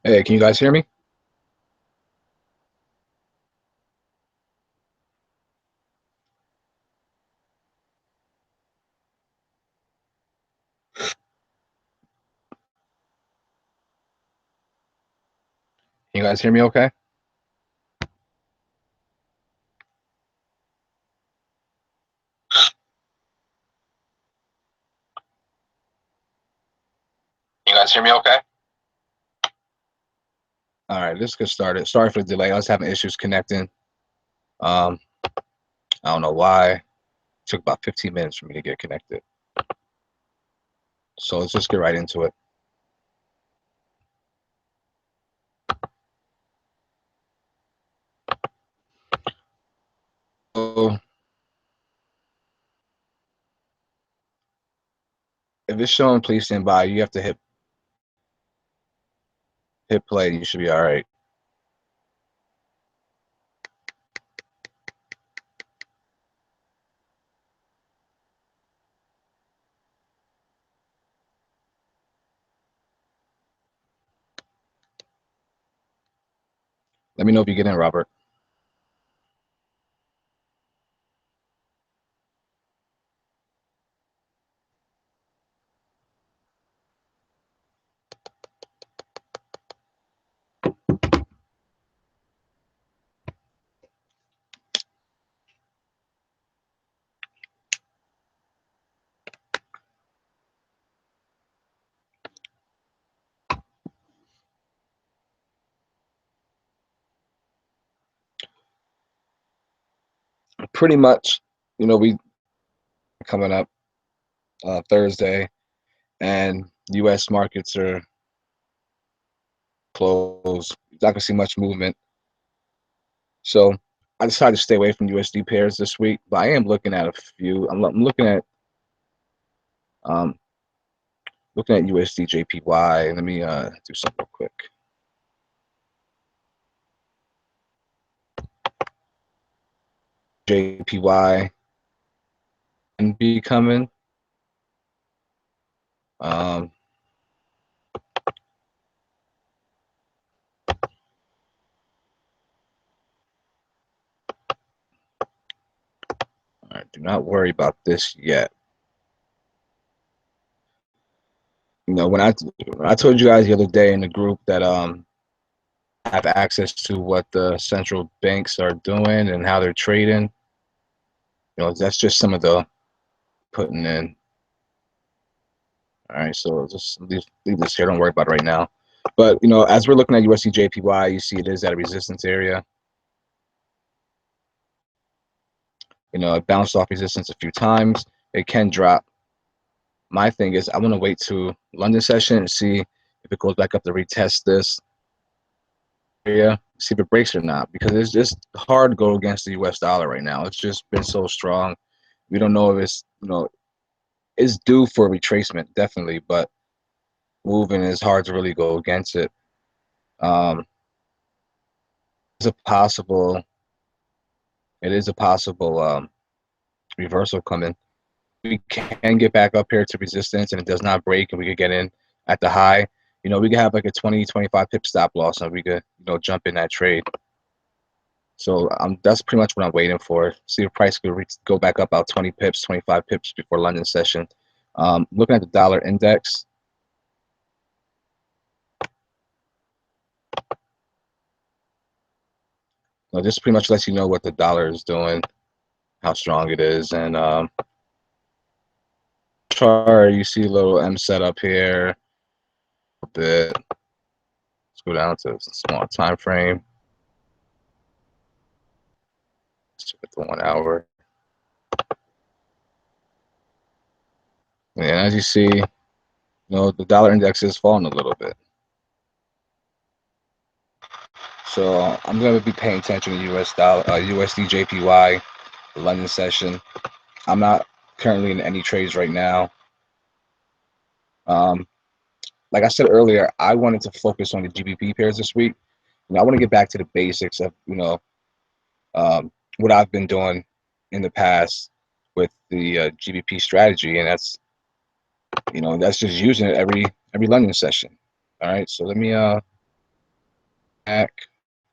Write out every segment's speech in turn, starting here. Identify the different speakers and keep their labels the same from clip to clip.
Speaker 1: Hey, can you guys hear me? Can you guys hear me okay? You guys hear me okay? All right, let's get started. Sorry for the delay. I was having issues connecting. Um, I don't know why. It took about 15 minutes for me to get connected. So let's just get right into it. So if it's showing please stand by, you have to hit play. You should be all right. Let me know if you get in, Robert. Pretty much, we coming up Thursday, and U.S. markets are closed. You're not gonna see much movement. So I decided to stay away from USD pairs this week, but I am looking at a few. I'm looking at um, USD JPY. Let me do something real quick. JPY and be coming. All right, do not worry about this yet. When I told you guys the other day in the group that have access to what the central banks are doing and how they're trading. That's just some of the putting in. All right, so just leave this here. Don't worry about it right now. But as we're looking at USD JPY, you see it is at a resistance area. It bounced off resistance a few times. It can drop. My thing is I want to wait to London session and see if it goes back up to retest this area, see if it breaks or not, because it's just hard to go against the US dollar right now. It's just been so strong. We don't know if it's due for retracement, definitely, but moving is hard to really go against it. It's a possible it is a possible reversal coming. We can get back up here to resistance and it does not break and we could get in at the high. We could have like a 20, 25 pip stop loss and we could, jump in that trade. So that's pretty much what I'm waiting for. See if price could go back up about 20 pips, 25 pips before London session. Looking at the dollar index. This pretty much lets you know what the dollar is doing, how strong it is, and chart you see a little M set up here, a bit. Let's go down to small time frame. Let's look at the 1 hour. And as you see, the dollar index is falling a little bit. So I'm going to be paying attention to USD JPY, the London session. I'm not currently in any trades right now. Like I said earlier, I wanted to focus on the GBP pairs this week. I want to get back to the basics of what I've been doing in the past with the GBP strategy, and that's just using it every London session. All right, so let me back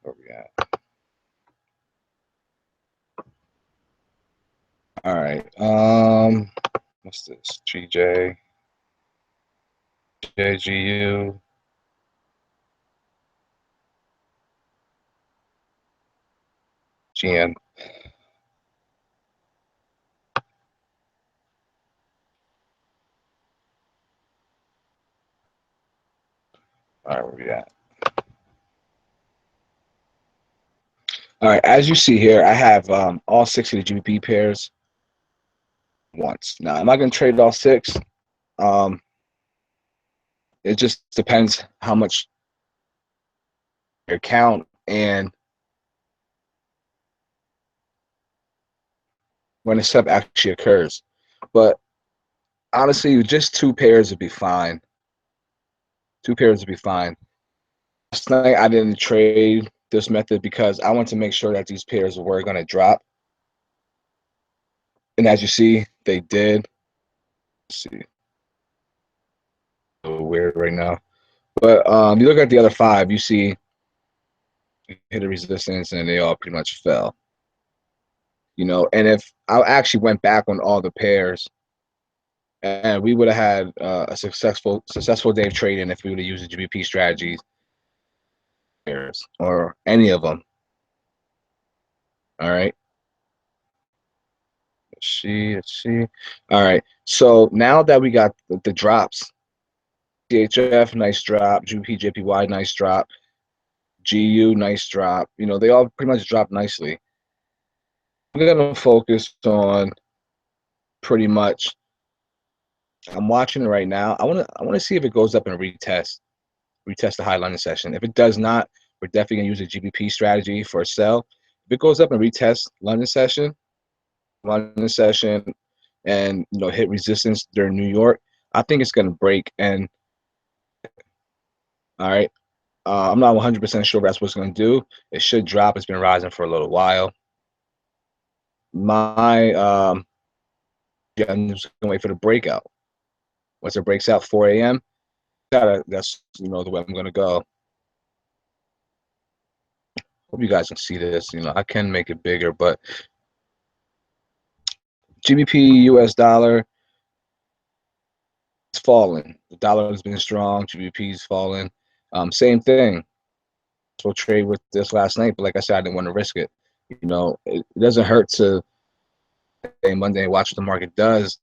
Speaker 1: where we at. All right, what's this? GJ, JGU. GM. All right, where we at? All right, as you see here, I have all 6 of the GBP pairs once. Now, am I going to trade all 6? It just depends how much your count and when the sub actually occurs. But honestly, just 2 pairs would be fine. 2 pairs would be fine. Last night I didn't trade this method because I want to make sure that these pairs were going to drop. And as you see, they did. Let's see. A little weird right now. But you look at the other 5, you see hit a resistance and they all pretty much fell. And if I actually went back on all the pairs, and we would have had a successful day of trading if we would have used the GBP strategies pairs or any of them. All right. Let's see. All right. So now that we got the drops, CHF, nice drop. GBP, JPY, nice drop. GU, nice drop. They all pretty much dropped nicely. I'm gonna focus on pretty much. I'm watching it right now. I wanna see if it goes up and retest the high London session. If it does not, we're definitely gonna use a GBP strategy for a sell. If it goes up and retests London session, and hit resistance during New York, I think it's gonna break. And all right, I'm not 100% sure that's what it's gonna do. It should drop. It's been rising for a little while. I'm just gonna wait for the breakout. Once it breaks out 4 a.m., that's the way I'm gonna go. Hope you guys can see this. I can make it bigger, but GBP US dollar is falling. The dollar has been strong. GBP is falling. Same thing. So trade with this last night, but like I said, I didn't want to risk it. It doesn't hurt to say Monday and watch what the market does.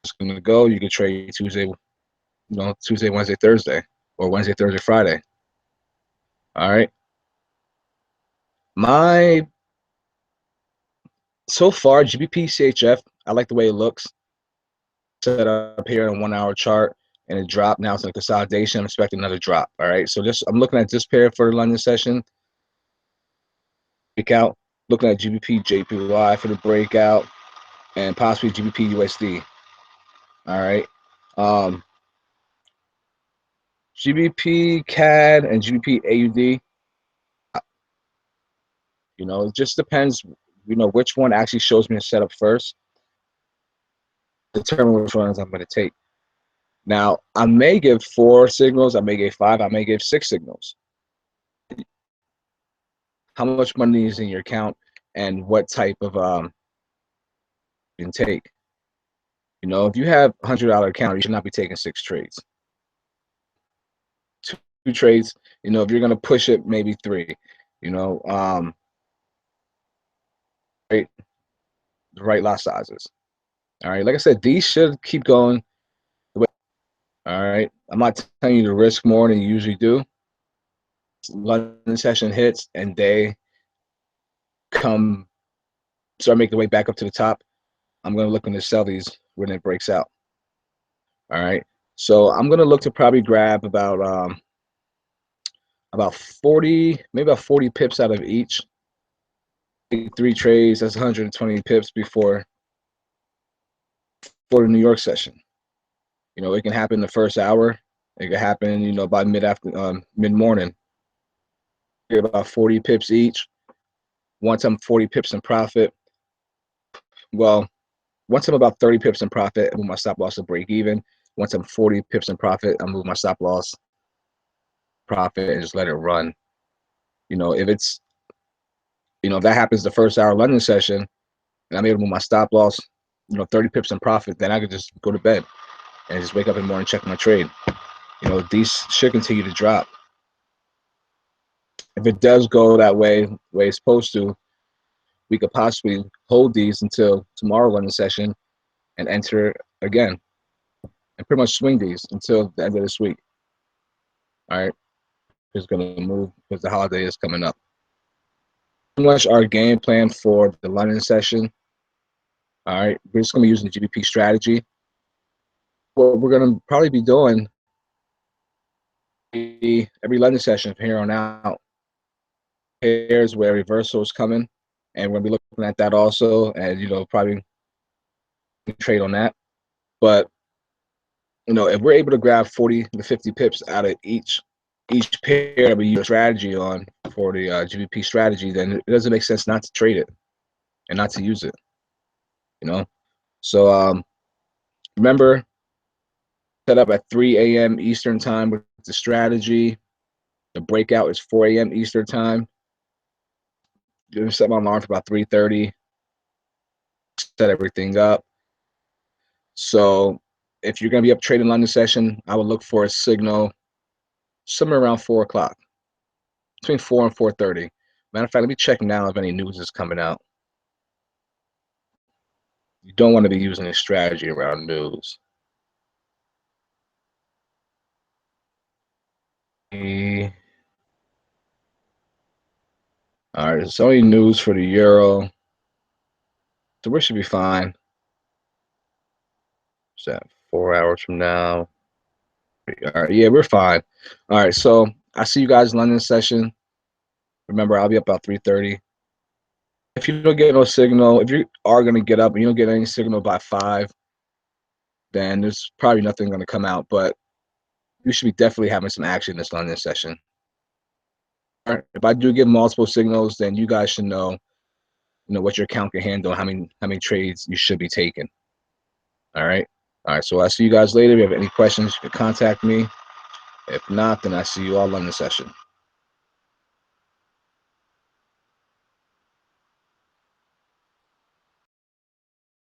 Speaker 1: It's going to go. You could trade Tuesday, Wednesday, Thursday, or Wednesday, Thursday, Friday. All right. So far, GBP CHF, I like the way it looks. Set up here on 1 hour chart, and it dropped. Now it's in a consolidation. I'm expecting another drop. All right. So I'm looking at this pair for the London session. Breakout. Looking at GBP JPY for the breakout, and possibly GBP USD. All right. GBP CAD and GBP AUD. It just depends. Which one actually shows me a setup first. Determine which ones I'm going to take. Now, I may give 4 signals. I may give 5. I may give 6 signals. How much money is in your account, and what type of you can take. If you have $100 account, you should not be taking 6 trades. 2 trades. If you're going to push it, maybe 3. Right, the right lot sizes. All right. Like I said, these should keep going. All right. I'm not telling you to risk more than you usually do. London session hits and they start making their way back up to the top, I'm going to look to sell these when it breaks out. All right. So I'm going to look to probably grab about 40, maybe about 40 pips out of each. 3 trades, that's 120 pips for the New York session. You know, it can happen the first hour. It can happen, you know, by mid-morning. About 40 pips each. Once I'm 40 pips in profit, well, once I'm about 30 pips in profit, I move my stop loss to break even. Once I'm 40 pips in profit, I move my stop loss profit and just let it run. You know, if it's, you know, if that happens the first hour London session and I'm able to move my stop loss, you know, 30 pips in profit, then I could just go to bed and just wake up in the morning and check my trade. You know, these should continue to drop. If it does go that way it's supposed to, we could possibly hold these until tomorrow London session and enter again and pretty much swing these until the end of this week. All right, it's going to move because the holiday is coming up. Pretty much our game plan for the London session. All right, we're just going to be using the GBP strategy. What we're going to probably be doing every London session from here on out, here's where reversal is coming, and we're going to be looking at that also, and you know, probably trade on that. But you know, if we're able to grab 40 to 50 pips out of each pair that we use strategy on for the GBP strategy, then it doesn't make sense not to trade it and not to use it. You know, so remember, set up at 3 a.m. Eastern time with the strategy. The breakout is 4 a.m. Eastern time. You set my alarm for about 3:30. Set everything up. So if you're going to be up trading London session, I would look for a signal somewhere around 4 o'clock, between 4 and 4:30. Matter of fact, let me check now if any news is coming out. You don't want to be using a strategy around news. All right, it's only news for the euro, so we should be fine. Is that 4 hours from now? All right, yeah, we're fine. All right, so I see you guys in London session. Remember, I'll be up about 3:30. If you don't get no signal, if you are going to get up and you don't get any signal by 5, then there's probably nothing going to come out, but you should be definitely having some action this London session. All right, if I do get multiple signals, then you guys should know, you know, what your account can handle, how many trades you should be taking. All right. All right, so I'll see you guys later. If you have any questions, you can contact me. If not, then I see you all London session.